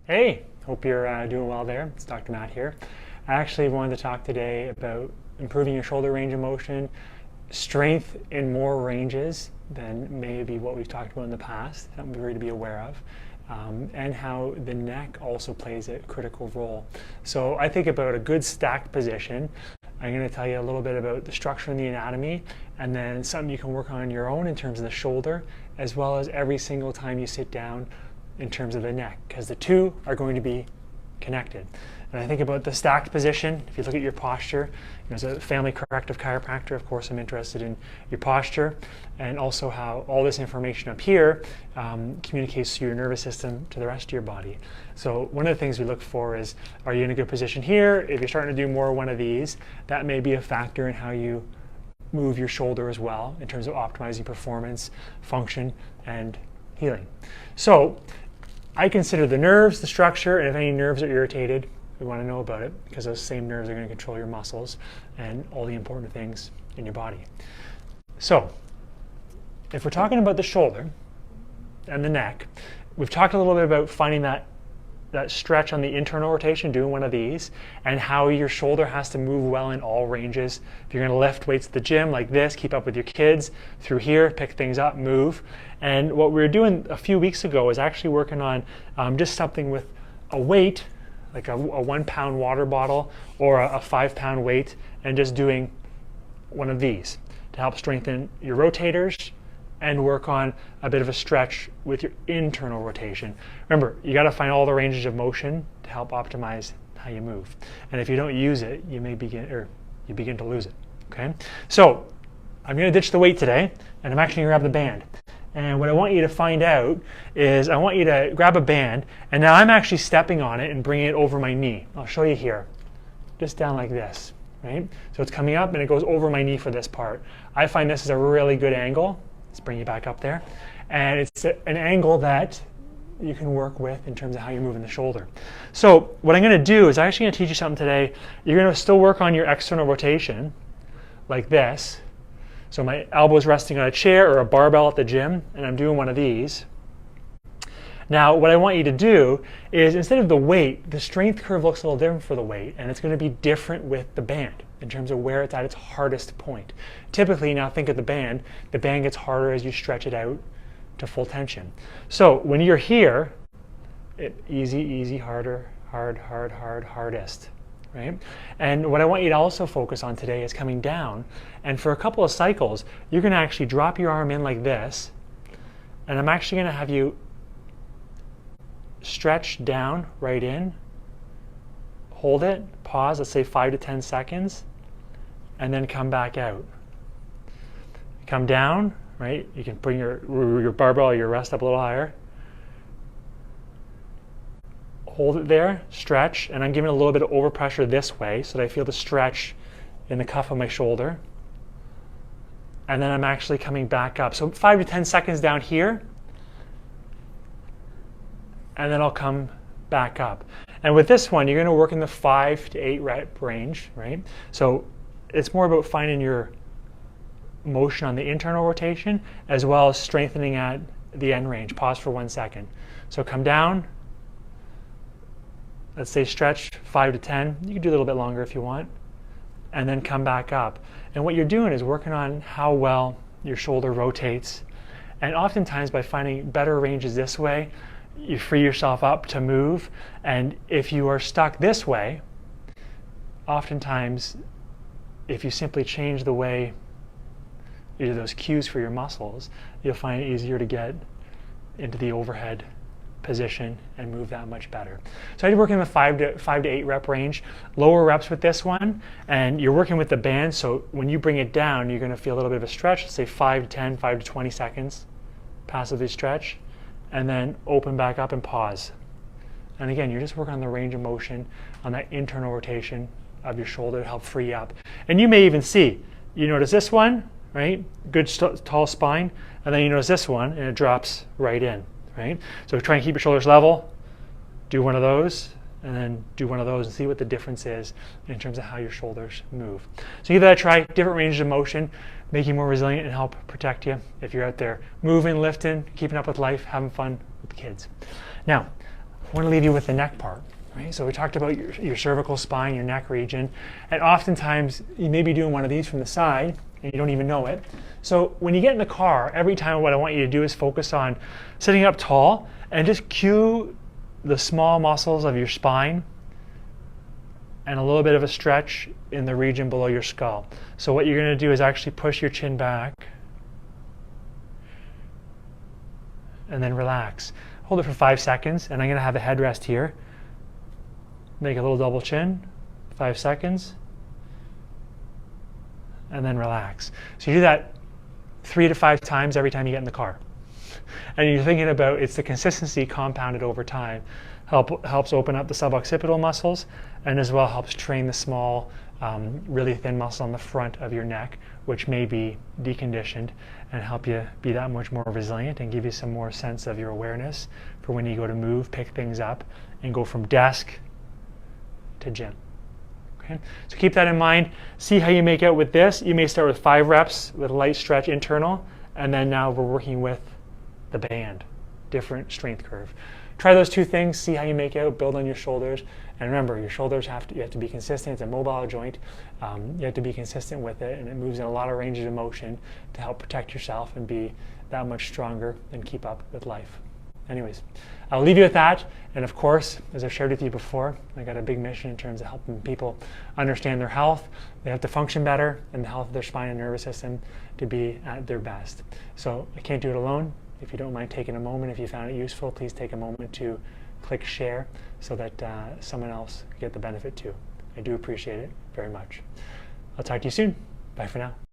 Hey, hope you're doing well there. It's Dr. Matt here. I actually wanted to talk today about improving your shoulder range of motion, strength in more ranges than maybe what we've talked about in the past, something for you to be aware of, and how the neck also plays a critical role. So I think about a good stacked position. I'm going to tell you a little bit about the structure and the anatomy, and then something you can work on your own in terms of the shoulder, as well as every single time you sit down in terms of the neck, because the two are going to be connected. And I think about the stacked position. If you look at your posture, as a family corrective chiropractor, of course, I'm interested in your posture and also how all this information up here communicates through your nervous system to the rest of your body. So one of the things we look for is, are you in a good position here? If you're starting to do more one of these, that may be a factor in how you move your shoulder as well in terms of optimizing performance, function, and healing. So I consider the nerves, the structure, and if any nerves are irritated, we want to know about it, because those same nerves are going to control your muscles and all the important things in your body. So if we're talking about the shoulder and the neck, we've talked a little bit about finding that stretch on the internal rotation, doing one of these, and how your shoulder has to move well in all ranges. If you're going to lift weights at the gym like this, keep up with your kids, through here, pick things up, move. And what we were doing a few weeks ago was actually working on just something with a weight, like a 1 pound water bottle or a 5 pound weight, and just doing one of these to help strengthen your rotators and work on a bit of a stretch with your internal rotation. Remember, you got to find all the ranges of motion to help optimize how you move. And if you don't use it, you begin to lose it. Okay? So I'm going to ditch the weight today, and I'm actually going to grab the band. And what I want you to find out is I want you to grab a band, and now I'm actually stepping on it and bringing it over my knee. I'll show you here. Just down like this, right? So it's coming up and it goes over my knee for this part. I find this is a really good angle. Let's bring you back up there. And it's an angle that you can work with in terms of how you're moving the shoulder. So what I'm going to do is I'm actually going to teach you something today. You're going to still work on your external rotation like this. So my elbow's resting on a chair or a barbell at the gym, and I'm doing one of these. Now what I want you to do is, instead of the weight, the strength curve looks a little different for the weight, and it's going to be different with the band in terms of where it's at its hardest point. Typically, now think of the band gets harder as you stretch it out to full tension. So when you're here, easy, easy, harder, hard, hard, hard, hardest. Right? And what I want you to also focus on today is coming down, and for a couple of cycles you're going to actually drop your arm in like this, and I'm actually going to have you stretch down right in, hold it, pause, let's say 5 to 10 seconds, and then come back out. Come down, right? You can bring your barbell or your rest up a little higher. Hold it there, stretch, and I'm giving a little bit of overpressure this way so that I feel the stretch in the cuff of my shoulder. And then I'm actually coming back up. So 5 to 10 seconds down here, and then I'll come back up. And with this one, you're going to work in the 5 to 8 rep range, right? So it's more about finding your motion on the internal rotation as well as strengthening at the end range. Pause for 1 second. So come down. Let's say stretch 5 to 10. You can do a little bit longer if you want. And then come back up. And what you're doing is working on how well your shoulder rotates. And oftentimes by finding better ranges this way, you free yourself up to move. And if you are stuck this way, oftentimes if you simply change the way you do those cues for your muscles, you'll find it easier to get into the overhead position and move that much better. So I work in the 5 to 8 rep range, lower reps with this one, and you're working with the band, so when you bring it down, you're going to feel a little bit of a stretch, let's say 5 to 10, 5 to 20 seconds, passively stretch, and then open back up and pause. And again, you're just working on the range of motion, on that internal rotation of your shoulder to help free up. And you may even see, you notice this one, right? Good tall spine, and then you notice this one, and it drops right in. Right? So try and keep your shoulders level, do one of those, and then do one of those and see what the difference is in terms of how your shoulders move. So give that a try, different ranges of motion, make you more resilient and help protect you if you're out there moving, lifting, keeping up with life, having fun with the kids. Now, I want to leave you with the neck part. Right? So we talked about your cervical spine, your neck region, and oftentimes you may be doing one of these from the side and you don't even know it. So when you get in the car, every time what I want you to do is focus on sitting up tall and just cue the small muscles of your spine and a little bit of a stretch in the region below your skull. So what you're going to do is actually push your chin back and then relax. Hold it for 5 seconds, and I'm going to have a headrest here. Make a little double chin, 5 seconds, and then relax. So you do that 3 to 5 times every time you get in the car. And you're thinking about it's the consistency compounded over time. Helps open up the suboccipital muscles, and as well helps train the small, really thin muscle on the front of your neck, which may be deconditioned, and help you be that much more resilient and give you some more sense of your awareness for when you go to move, pick things up, and go from desk to gym. Okay? So keep that in mind. See how you make out with this. You may start with 5 reps with a light stretch internal, and then now we're working with the band, different strength curve. Try those 2 things, see how you make out, build on your shoulders. And remember, your shoulders you have to be consistent. It's a mobile joint. You have to be consistent with it, and it moves in a lot of ranges of motion to help protect yourself and be that much stronger and keep up with life. Anyways, I'll leave you with that. And of course, as I've shared with you before, I got a big mission in terms of helping people understand their health. They have to function better, and the health of their spine and nervous system to be at their best. So I can't do it alone. If you don't mind taking a moment, if you found it useful, please take a moment to click share so that someone else can get the benefit too. I do appreciate it very much. I'll talk to you soon. Bye for now.